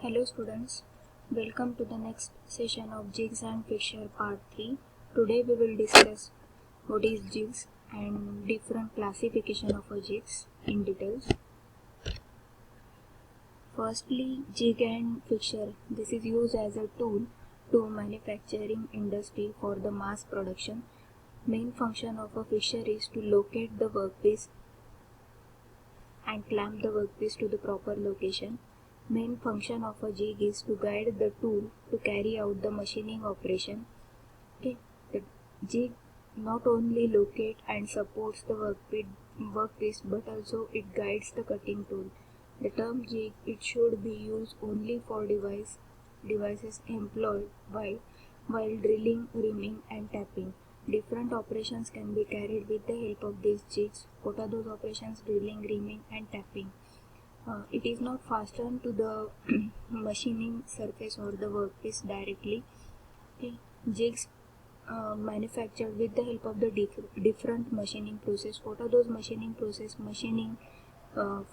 Hello students, welcome to the next session of Jigs and Fixture part 3. Today we will discuss what is jigs and different classification of a jigs in details. Firstly, jig and fixture. This is used as a tool to manufacturing industry for the mass production. Main function of a fixture is to locate the workpiece and clamp the workpiece to the proper location. Main function of a jig is to guide the tool to carry out the machining operation. Okay. The jig not only locate and supports the workpiece but also it guides the cutting tool. The term jig it should be used only for devices employed while drilling, reaming and tapping. Different operations can be carried with the help of these jigs. What are those operations? Drilling, reaming and tapping. It is not fastened to the machining surface or the workpiece directly. Okay. Jigs manufactured with the help of the different machining process. What are those machining process? Machining,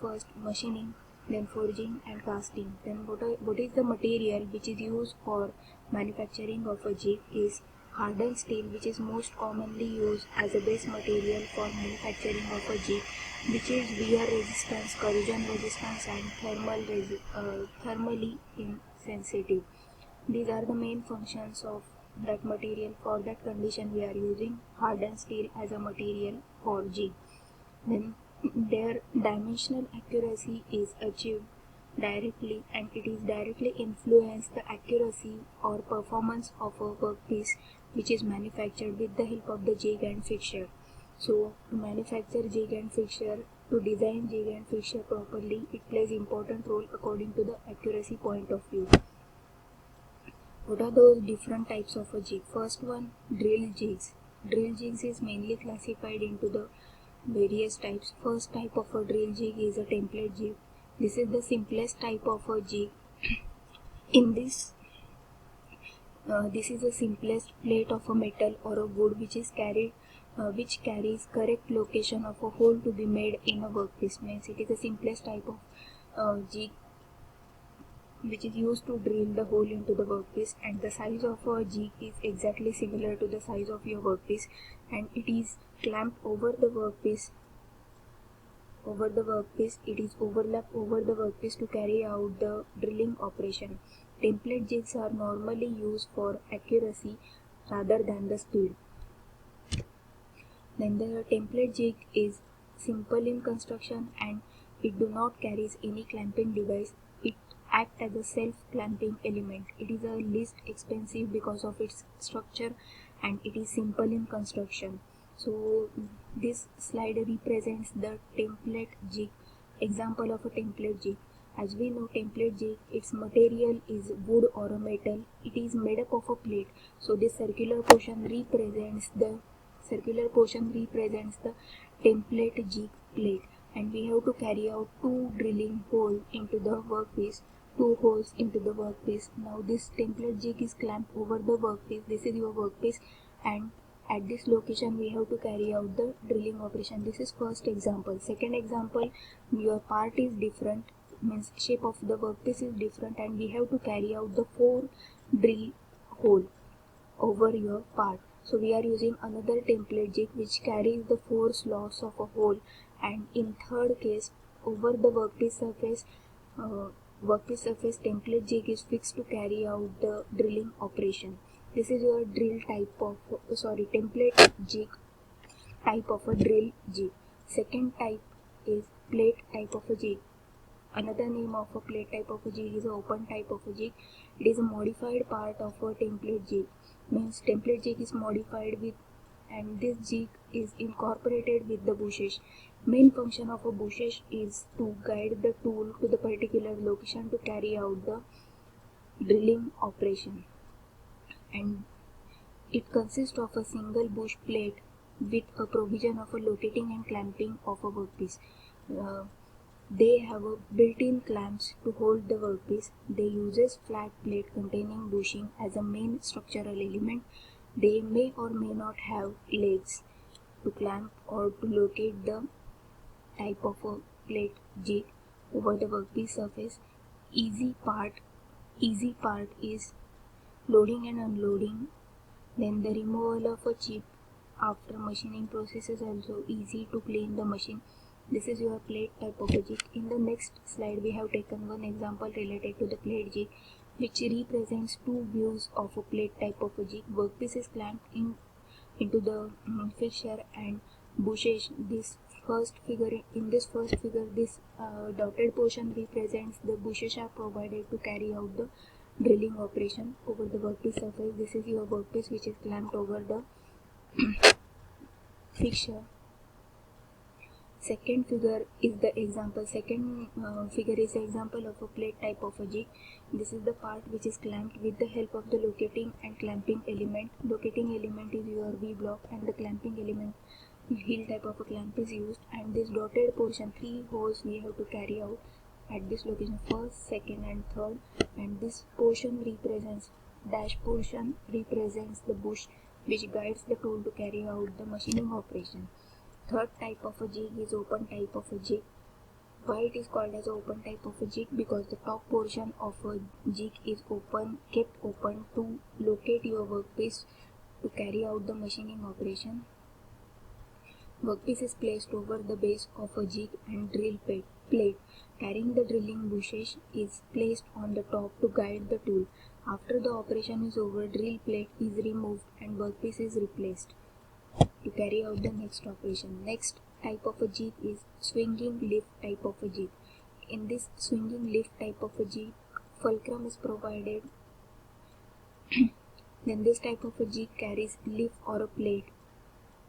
first machining, then forging and casting. Then what is the material which is used for manufacturing of a jig is hardened steel, which is most commonly used as a base material for manufacturing of a jig, which is wear resistance, corrosion resistance and thermally insensitive. These are the main functions of that material. For that condition we are using hardened steel as a material for jig. Then their dimensional accuracy is achieved directly and it is directly influence the accuracy or performance of a workpiece which is manufactured with the help of the jig and fixture. So to manufacture jig and fixture, to design jig and fixture properly, it plays important role according to the accuracy point of view. What are those different types of a jig? First one, drill jigs. Drill jigs is mainly classified into the various types. First type of a drill jig is a template jig. This is the simplest type of a jig. In this is the simplest plate of a metal or a wood which carries correct location of a hole to be made in a workpiece. Means it is the simplest type of jig which is used to drill the hole into the workpiece, and the size of a jig is exactly similar to the size of your workpiece, and it is clamped over the workpiece. It is overlapped over the workpiece to carry out the drilling operation. Template jigs are normally used for accuracy rather than the speed. Then the template jig is simple in construction and it do not carries any clamping device. It acts as a self-clamping element. It is a least expensive because of its structure and it is simple in construction. So this slide represents the template jig, example of a template jig. As we know, template jig, its material is wood or a metal. It is made up of a plate. So this circular portion represents the template jig plate, and we have to carry out two drilling holes into the workpiece. Now this template jig is clamped over the workpiece. This is your workpiece, and at this location we have to carry out the drilling operation. This is first example. Second example, your part is different, means shape of the workpiece is different, and we have to carry out the 4 drill hole over your part. So we are using another template jig which carries the 4 slots of a hole, and in third case, over the workpiece surface template jig is fixed to carry out the drilling operation. This is your template jig type of a drill jig. Second type is plate type of a jig. Another name of a plate type of a jig is an open type of a jig. It is a modified part of a template jig. Means template jig is modified with, and this jig is incorporated with the bushes. Main function of a bushes is to guide the tool to the particular location to carry out the drilling operation, and it consists of a single bush plate with a provision of a locating and clamping of a workpiece. They have a built-in clamps to hold the workpiece. They uses flat plate containing bushing as a main structural element. They may or may not have legs to clamp or to locate the type of a plate jig over the workpiece surface. Easy part easy part is loading and unloading. Then the removal of a chip after machining process is also easy to clean the machine. This is your plate type of a jig. In the next slide we have taken one example related to the plate jig, which represents two views of a plate type of a jig. Workpiece is clamped into the fixture and bushes. This first figure this dotted portion represents the bushes are provided to carry out the drilling operation over the workpiece surface. This is your workpiece which is clamped over the fixture. Second figure is the example. Figure is the example of a plate type of a jig. This is the part which is clamped with the help of the locating and clamping element. Locating element is your V block and the clamping element, heel type of a clamp, is used. And this dotted portion, 3 holes we have to carry out at this location, first, second and third. And this portion represents, dash portion represents the bush which guides the tool to carry out the machining operation. Third type of a jig is open type of a jig. Why it is called as open type of a jig? Because the top portion of a jig is kept open to locate your workpiece to carry out the machining operation. Workpiece is placed over the base of a jig and drill plate carrying the drilling bushes is placed on the top to guide the tool. After the operation is over, drill plate is removed and workpiece is replaced to carry out the next operation. Next type of a jig is swinging lift type of a jig. In this swinging lift type of a jig, fulcrum is provided. Then this type of a jig carries lift or a plate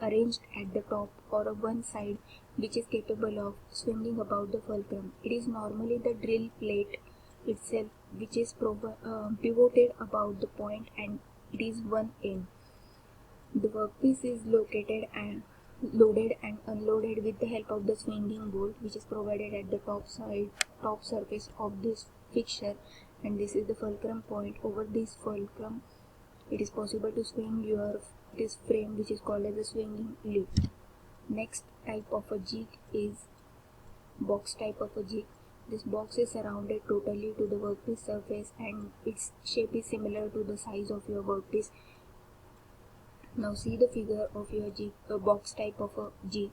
arranged at the top or one side which is capable of swinging about the fulcrum. It is normally the drill plate itself which is pivoted about the point and it is one end. The workpiece is loaded and unloaded with the help of the swinging bolt which is provided at the top surface of this fixture, and this is the fulcrum point. Over this fulcrum it is possible to swing this frame which is called as a swinging lift. Next type of a jig is box type of a jig. This box is surrounded totally to the workpiece surface and its shape is similar to the size of your workpiece. Now see the figure of your jig, a box type of a jig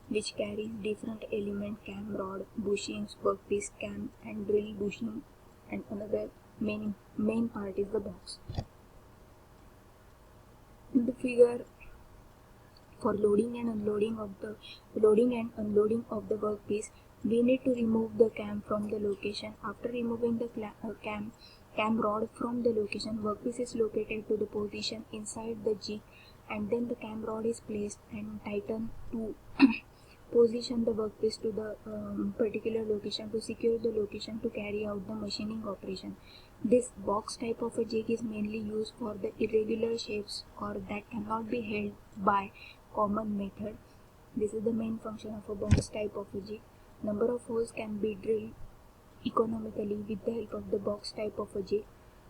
which carries different element, cam rod, bushings, workpiece cam and drill bushing, and another main part is the box. In the figure, for loading and unloading of the workpiece, we need to remove the cam from the location. After removing the cam rod from the location, workpiece is located to the position inside the jig, and then the cam rod is placed and tightened to position the workpiece to the particular location to secure the location to carry out the machining operation. This box type of a jig is mainly used for the irregular shapes or that cannot be held by common method. This is the main function of a box type of a jig. Number of holes can be drilled economically with the help of the box type of a jig.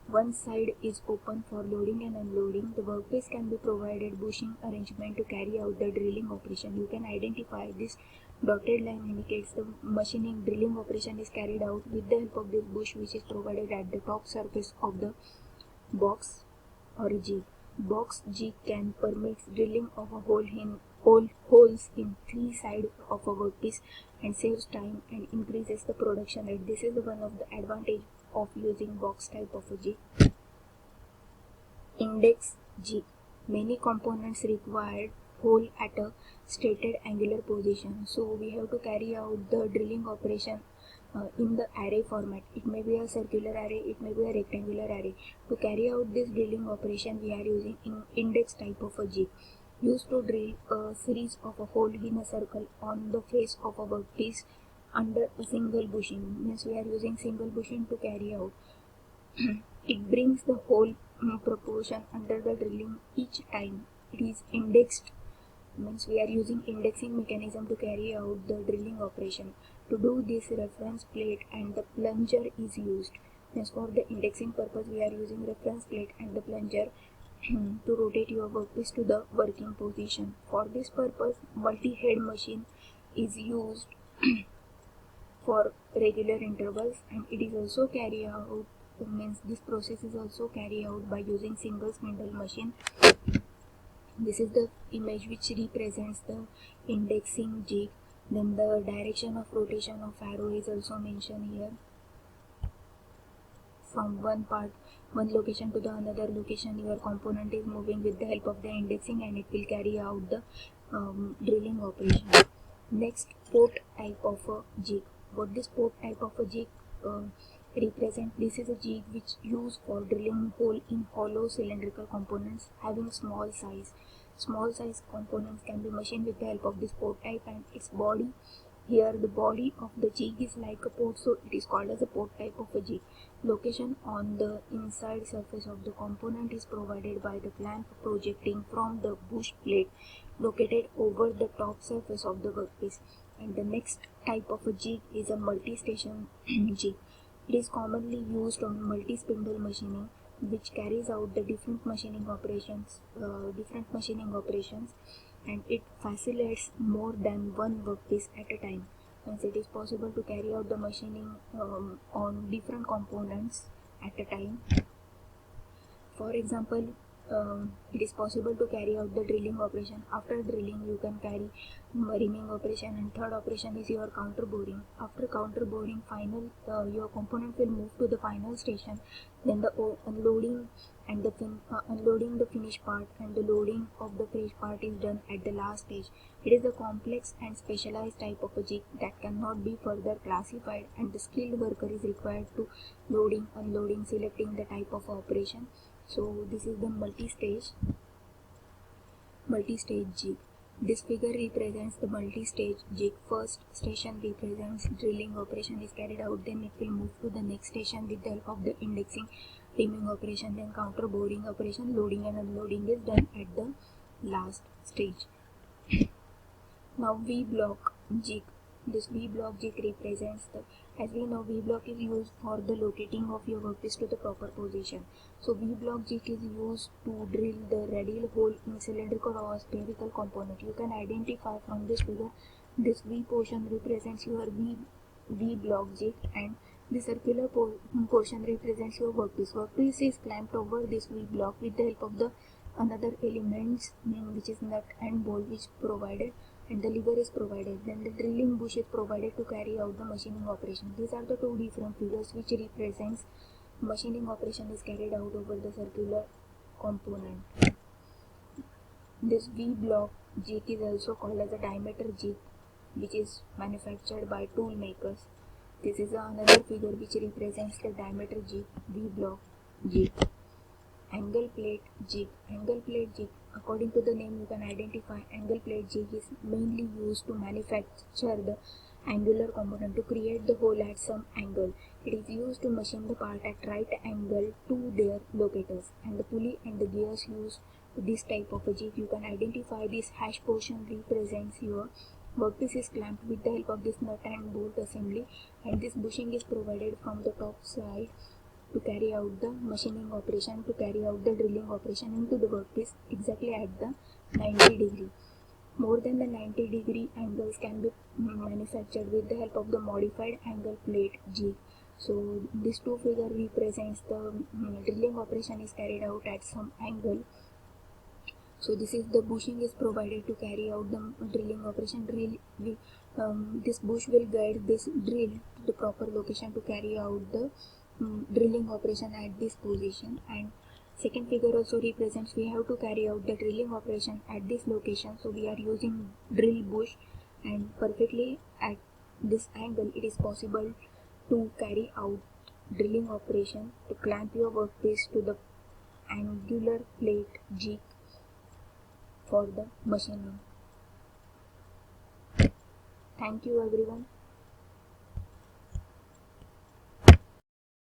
One side is open for loading and unloading. The workpiece can be provided bushing arrangement to carry out the drilling operation. You can identify this dotted line indicates the machining drilling operation is carried out with the help of this bush which is provided at the top surface of the box or jig. Box jig can permit drilling of a holes in 3 sides of a workpiece and saves time and increases the production rate. This is one of the advantage of using box type of a jig. Index jig. Many components required hole at a stated angular position, so we have to carry out the drilling operation in the array format. It may be a circular array, it may be a rectangular array. To carry out this drilling operation, we are using index type of a jig, used to drill a series of a hole in a circle on the face of a workpiece under a single bushing. Means we are using single bushing to carry out. It brings the whole proportion under the drilling each time. It is indexed, means we are using indexing mechanism to carry out the drilling operation. To do this, reference plate and the plunger is used. Means for the indexing purpose, we are using reference plate and the plunger to rotate your workpiece to the working position. For this purpose, multi-head machine is used for regular intervals, and it is also carry out means this process is also carried out by using single spindle machine. This is the image which represents the indexing jig. Then the direction of rotation of arrow is also mentioned here. From one location to the another location, your component is moving with the help of the indexing, and it will carry out the drilling operation. Next, port type of a jig. What this port type of a jig represent? This is a jig which used for drilling hole in hollow cylindrical components having small size. Small size components can be machined with the help of this port type, and its body. Here the body of the jig is like a port, so it is called as a port type of a jig. Location on the inside surface of the component is provided by the clamp projecting from the bush plate located over the top surface of the workpiece. And the next type of a jig is a multi-station jig. It is commonly used on multi-spindle machining, which carries out the different machining operations, and it facilitates more than one workpiece at a time. Hence, it is possible to carry out the machining on different components at a time. For example, it is possible to carry out the drilling operation. After drilling, you can carry reaming operation, and third operation is your counter boring. After counter boring, your component will move to the final station. Then the unloading and the unloading the finished part and the loading of the finished part is done at the last stage. It is a complex and specialized type of a jig that cannot be further classified, and the skilled worker is required to loading, unloading, selecting the type of operation. So this is the multi-stage jig. This figure represents the multi-stage jig. First station represents drilling operation is carried out, then it will move to the next station with the help of the indexing, reaming operation, then counter boring operation, loading and unloading is done at the last stage. Now V-block jig. This V-block jig represents the, as we know, V-block is used for the locating of your workpiece to the proper position. So V-block jig is used to drill the radial hole in cylindrical or spherical component. You can identify from this figure, this V portion represents your V-block jig, and the circular portion represents your workpiece. Workpiece is clamped over this V-block with the help of the another elements, which is nut and bolt, which provided, and the lever is provided. Then the drilling bush is provided to carry out the machining operation. These are the two different figures which represents machining operation is carried out over the circular component. This V-block jig is also called as a diameter jig, which is manufactured by tool makers. This is another figure which represents the diameter jig, V-block jig. Angle plate jig. Angle plate jig, according to the name you can identify, angle plate jig is mainly used to manufacture the angular component to create the hole at some angle. It is used to machine the part at right angle to their locators, and the pulley and the gears used to this type of a jig. You can identify this hash portion represents your workpiece is clamped with the help of this nut and bolt assembly, and this bushing is provided from the top side to carry out the machining operation, to carry out the drilling operation into the workpiece exactly at the 90 degree. More than the 90 degree angles can be manufactured with the help of the modified angle plate jig. So this two figure represents the drilling operation is carried out at some angle. So this is the bushing is provided to carry out the drilling operation. This bush will guide this drill to the proper location to carry out the drilling operation at this position. And second figure also represents we have to carry out the drilling operation at this location, so we are using drill bush, and perfectly at this angle it is possible to carry out drilling operation to clamp your workpiece to the angular plate jig for the machining. Thank you everyone.